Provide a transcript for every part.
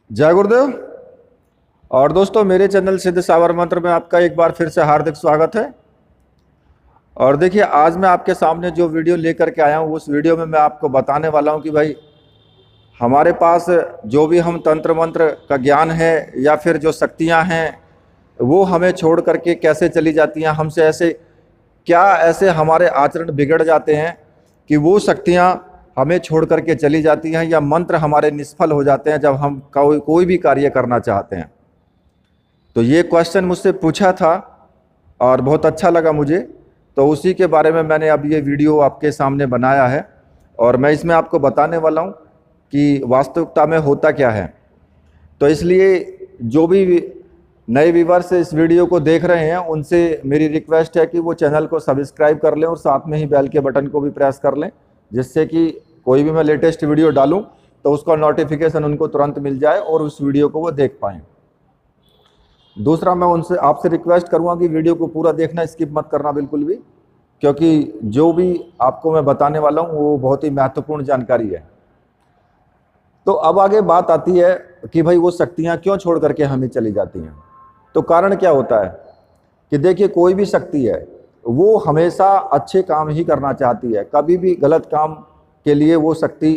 जय गुरुदेव। और दोस्तों, मेरे चैनल सिद्ध सावर मंत्र में आपका एक बार फिर से हार्दिक स्वागत है। और देखिए, आज मैं आपके सामने जो वीडियो लेकर के आया हूँ, उस वीडियो में मैं आपको बताने वाला हूँ कि भाई हमारे पास जो भी हम तंत्र मंत्र का ज्ञान है या फिर जो शक्तियाँ हैं वो हमें छोड़ करके कैसे चली जाती हैं, हमसे ऐसे क्या ऐसे हमारे आचरण बिगड़ जाते हैं कि वो शक्तियाँ हमें छोड़ करके चली जाती हैं, या मंत्र हमारे निष्फल हो जाते हैं जब हम कोई भी कार्य करना चाहते हैं। तो ये क्वेश्चन मुझसे पूछा था और बहुत अच्छा लगा मुझे, तो उसी के बारे में मैंने अब ये वीडियो आपके सामने बनाया है। और मैं इसमें आपको बताने वाला हूँ कि वास्तविकता में होता क्या है। तो इसलिए जो भी नए व्यूअर्स इस वीडियो को देख रहे हैं, उनसे मेरी रिक्वेस्ट है कि वो चैनल को सब्सक्राइब कर लें और साथ में ही बेल के बटन को भी प्रेस कर लें, जिससे कि कोई भी मैं लेटेस्ट वीडियो डालूं तो उसका नोटिफिकेशन उनको तुरंत मिल जाए और उस वीडियो को वो देख पाएँ। दूसरा, मैं उनसे आपसे रिक्वेस्ट करूँगा कि वीडियो को पूरा देखना, स्किप मत करना बिल्कुल भी, क्योंकि जो भी आपको मैं बताने वाला हूँ वो बहुत ही महत्वपूर्ण जानकारी है। तो अब आगे बात आती है कि भाई वो शक्तियाँ क्यों छोड़ करके हमें चली जाती हैं। तो कारण क्या होता है कि देखिए, कोई भी शक्ति है वो हमेशा अच्छे काम ही करना चाहती है, कभी भी गलत काम के लिए वो शक्ति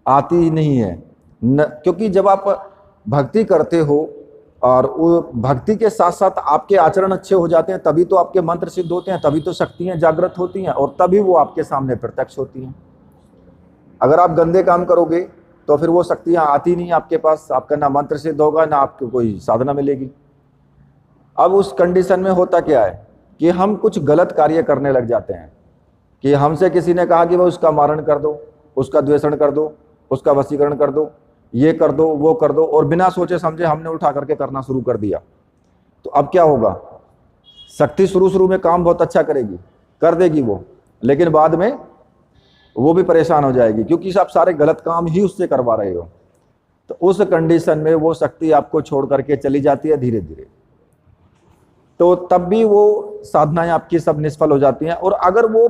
आती ही नहीं है क्योंकि जब आप भक्ति करते हो और वो भक्ति के साथ साथ आपके आचरण अच्छे हो जाते हैं, तभी तो आपके मंत्र सिद्ध होते हैं, तभी तो शक्तियाँ जागृत होती हैं और तभी वो आपके सामने प्रत्यक्ष होती हैं। अगर आप गंदे काम करोगे तो फिर वो शक्तियाँ आती नहीं आपके पास, आपका ना मंत्र सिद्ध होगा, ना आपको कोई साधना मिलेगी। अब उस कंडीशन में होता क्या है कि हम कुछ गलत कार्य करने लग जाते हैं कि हमसे किसी ने कहा कि वह उसका मारण कर दो, उसका द्वेषण कर दो, उसका वशीकरण कर दो, ये कर दो, वो कर दो, और बिना सोचे समझे हमने उठा करके करना शुरू कर दिया। तो अब क्या होगा, शक्ति शुरू में काम बहुत अच्छा करेगी, कर देगी वो, लेकिन बाद में वो भी परेशान हो जाएगी क्योंकि आप सारे गलत काम ही उससे करवा रहे हो। तो उस कंडीशन में वो शक्ति आपको छोड़ करके चली जाती है धीरे धीरे। तो तब भी वो साधनाएं आपकी सब निष्फल हो जाती हैं। और अगर वो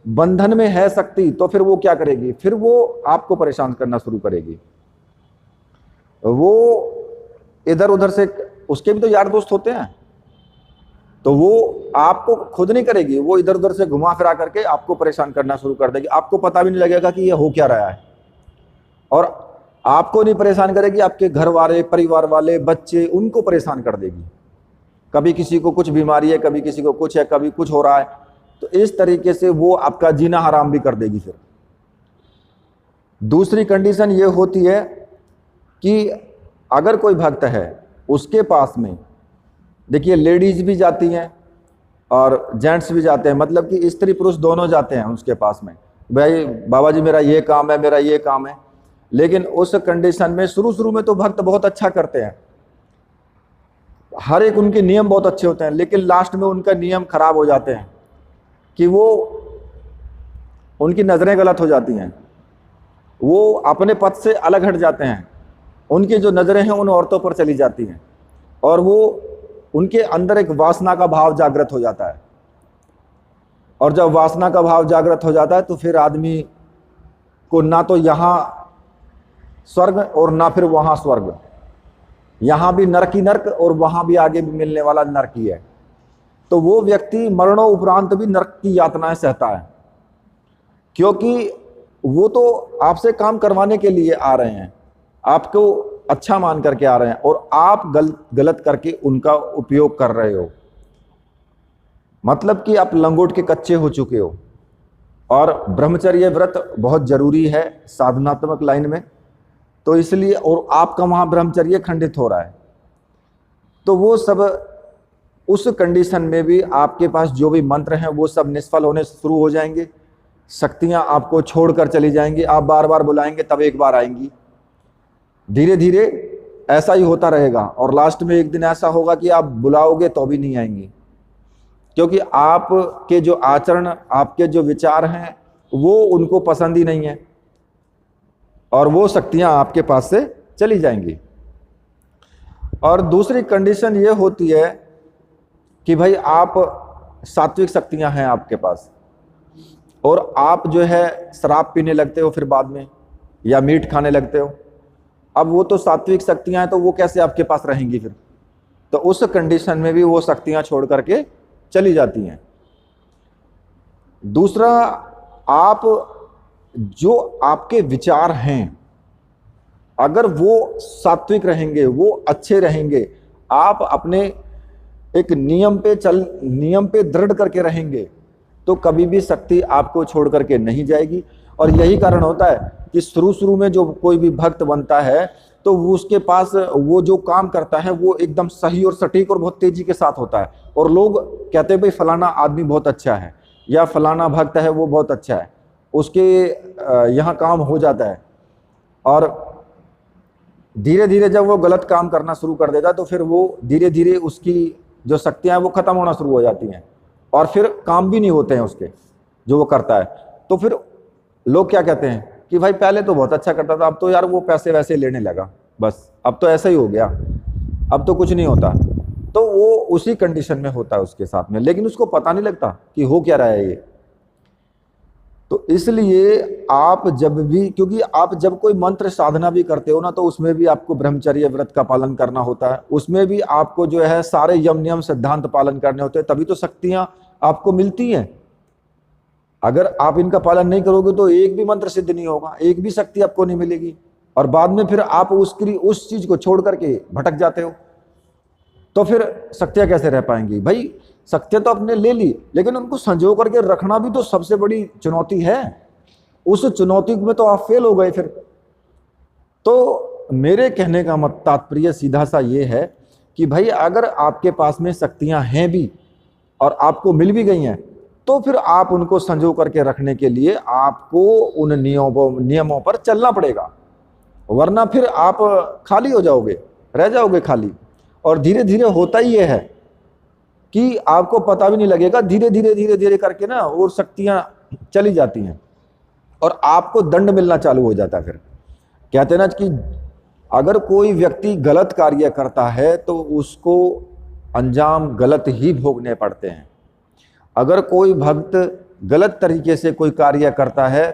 बंधन में है शक्ति तो फिर वो क्या करेगी, फिर वो आपको परेशान करना शुरू करेगी। वो इधर उधर से, उसके भी तो यार दोस्त होते हैं, तो वो आपको खुद नहीं करेगी, वो इधर उधर से घुमा फिरा करके आपको परेशान करना शुरू कर देगी। आपको पता भी नहीं लगेगा कि ये हो क्या रहा है। और आपको नहीं परेशान करेगी, आपके घर वाले, परिवार वाले, बच्चे, उनको परेशान कर देगी। कभी किसी को कुछ बीमारी है, कभी किसी को कुछ है, कभी कुछ हो रहा है। तो इस तरीके से वो आपका जीना हराम भी कर देगी। फिर दूसरी कंडीशन ये होती है कि अगर कोई भक्त है, उसके पास में देखिए लेडीज भी जाती हैं और जेंट्स भी जाते हैं, मतलब कि स्त्री पुरुष दोनों जाते हैं उसके पास में, भाई बाबा जी मेरा ये काम है, मेरा ये काम है। लेकिन उस कंडीशन में शुरू में तो भक्त बहुत अच्छा करते हैं, हर एक उनके नियम बहुत अच्छे होते हैं, लेकिन लास्ट में उनका नियम खराब हो जाते हैं कि वो उनकी नज़रें गलत हो जाती हैं, वो अपने पथ से अलग हट जाते हैं, उनकी जो नज़रें हैं उन औरतों पर चली जाती हैं और वो उनके अंदर एक वासना का भाव जागृत हो जाता है। और जब वासना का भाव जागृत हो जाता है तो फिर आदमी को ना तो यहाँ स्वर्ग और ना फिर वहाँ स्वर्ग, यहाँ भी नरक ही नरक और वहाँ भी आगे भी मिलने वाला नरक ही है। तो वो व्यक्ति मरणों उपरांत भी नरक की यातनाएं सहता है, क्योंकि वो तो आपसे काम करवाने के लिए आ रहे हैं, आपको अच्छा मान करके आ रहे हैं, और आप गलत करके उनका उपयोग कर रहे हो। मतलब कि आप लंगोट के कच्चे हो चुके हो। और ब्रह्मचर्य व्रत बहुत जरूरी है साधनात्मक लाइन में, तो इसलिए, और आपका वहाँ ब्रह्मचर्य खंडित हो रहा है। तो वो सब उस कंडीशन में भी आपके पास जो भी मंत्र हैं वो सब निष्फल होने शुरू हो जाएंगे, शक्तियाँ आपको छोड़कर चली जाएंगी। आप बार बार बुलाएंगे तब एक बार आएंगी, धीरे धीरे ऐसा ही होता रहेगा। और लास्ट में एक दिन ऐसा होगा कि आप बुलाओगे तो भी नहीं आएंगी, क्योंकि आपके जो आचरण, आपके जो विचार हैं वो उनको पसंद ही नहीं है और वो शक्तियां आपके पास से चली जाएंगी। और दूसरी कंडीशन ये होती है कि भाई आप सात्विक शक्तियां हैं आपके पास, और आप जो है शराब पीने लगते हो फिर बाद में, या मीट खाने लगते हो, अब वो तो सात्विक शक्तियां हैं, तो वो कैसे आपके पास रहेंगी फिर? तो उस कंडीशन में भी वो शक्तियां छोड़ करके चली जाती हैं। दूसरा, आप जो आपके विचार हैं, अगर वो सात्विक रहेंगे, वो अच्छे रहेंगे, आप अपने एक नियम पे दृढ़ करके रहेंगे, तो कभी भी शक्ति आपको छोड़ करके नहीं जाएगी। और यही कारण होता है कि शुरू शुरू में जो कोई भी भक्त बनता है, तो वो उसके पास वो जो काम करता है वो एकदम सही और सटीक और बहुत तेजी के साथ होता है, और लोग कहते हैं भाई फलाना आदमी बहुत अच्छा है, या फलाना भक्त है वो बहुत अच्छा है, उसके यहाँ काम हो जाता है। और धीरे धीरे जब वो गलत काम करना शुरू कर देता है, तो फिर वो धीरे धीरे उसकी जो शक्तियां हैं वो खत्म होना शुरू हो जाती हैं, और फिर काम भी नहीं होते हैं उसके जो वो करता है। तो फिर लोग क्या कहते हैं कि भाई पहले तो बहुत अच्छा करता था, अब तो यार वो पैसे वैसे लेने लगा, बस अब तो ऐसा ही हो गया, अब तो कुछ नहीं होता। तो वो उसी कंडीशन में होता है उसके साथ में, लेकिन उसको पता नहीं लगता कि हो क्या रहा है ये। तो इसलिए आप जब भी, क्योंकि आप जब कोई मंत्र साधना भी करते हो ना, तो उसमें भी आपको ब्रह्मचर्य व्रत का पालन करना होता है, उसमें भी आपको जो है सारे यम नियम सिद्धांत पालन करने होते हैं, तभी तो शक्तियां आपको मिलती हैं। अगर आप इनका पालन नहीं करोगे तो एक भी मंत्र सिद्ध नहीं होगा, एक भी शक्ति आपको नहीं मिलेगी, और बाद में फिर आप उस चीज को छोड़ करके भटक जाते हो, तो फिर शक्तियां कैसे रह पाएंगी? भाई शक्तियां तो आपने ले ली, लेकिन उनको संजो करके रखना भी तो सबसे बड़ी चुनौती है। उस चुनौती में तो आप फेल हो गए फिर। तो मेरे कहने का मत तात्पर्य सीधा सा ये है कि भाई अगर आपके पास में शक्तियां हैं भी और आपको मिल भी गई हैं, तो फिर आप उनको संजो करके रखने के लिए आपको उन नियमों पर चलना पड़ेगा, वरना फिर आप खाली हो जाओगे, रह जाओगे खाली। और धीरे धीरे होता ही ये है कि आपको पता भी नहीं लगेगा, धीरे धीरे करके ना और शक्तियां चली जाती हैं, और आपको दंड मिलना चालू हो जाता है। फिर कहते हैं ना कि अगर कोई व्यक्ति गलत कार्य करता है तो उसको अंजाम गलत ही भोगने पड़ते हैं। अगर कोई भक्त गलत तरीके से कोई कार्य करता है,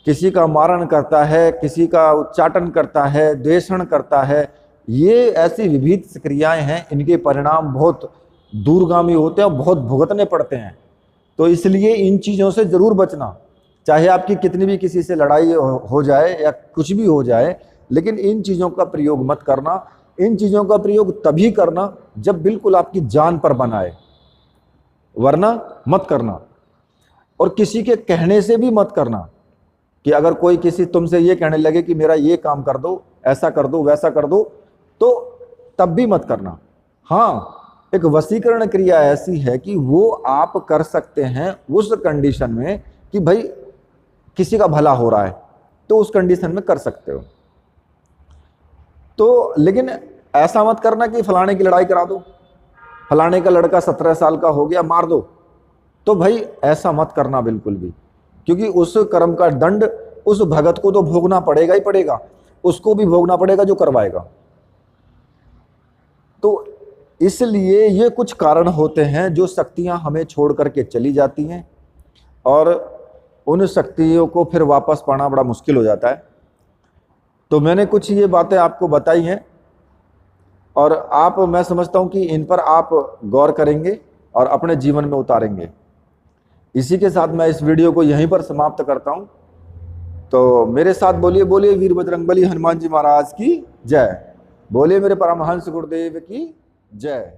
किसी का मारण करता है, किसी का उच्चाटन करता है, द्वेषण करता है, ये ऐसी विविध क्रियाएं हैं, इनके परिणाम बहुत दूरगामी होते हैं और बहुत भुगतने पड़ते हैं। तो इसलिए इन चीज़ों से ज़रूर बचना, चाहे आपकी कितनी भी किसी से लड़ाई हो जाए या कुछ भी हो जाए, लेकिन इन चीज़ों का प्रयोग मत करना। इन चीज़ों का प्रयोग तभी करना जब बिल्कुल आपकी जान पर बनाए, वरना मत करना। और किसी के कहने से भी मत करना, कि अगर कोई किसी तुमसे ये कहने लगे कि मेरा ये काम कर दो, ऐसा कर दो, वैसा कर दो, तो तब भी मत करना। हाँ, एक वशीकरण क्रिया ऐसी है कि वो आप कर सकते हैं उस कंडीशन में कि भाई किसी का भला हो रहा है, तो उस कंडीशन में कर सकते हो। तो लेकिन ऐसा मत करना कि फलाने की लड़ाई करा दो, फलाने का लड़का 17 साल का हो गया, मार दो। तो भाई ऐसा मत करना बिल्कुल भी, क्योंकि उस कर्म का दंड उस भगत को तो भोगना पड़ेगा ही पड़ेगा, उसको भी भोगना पड़ेगा जो करवाएगा। तो इसलिए ये कुछ कारण होते हैं जो शक्तियां हमें छोड़ करके चली जाती हैं, और उन शक्तियों को फिर वापस पाना बड़ा मुश्किल हो जाता है। तो मैंने कुछ ये बातें आपको बताई हैं, और आप, मैं समझता हूं कि इन पर आप गौर करेंगे और अपने जीवन में उतारेंगे। इसी के साथ मैं इस वीडियो को यहीं पर समाप्त करता हूं। तो मेरे साथ बोलिए, बोलिए वीर बजरंगबली हनुमान जी महाराज की जय, बोलिए मेरे परमहंस गुरुदेव की जय।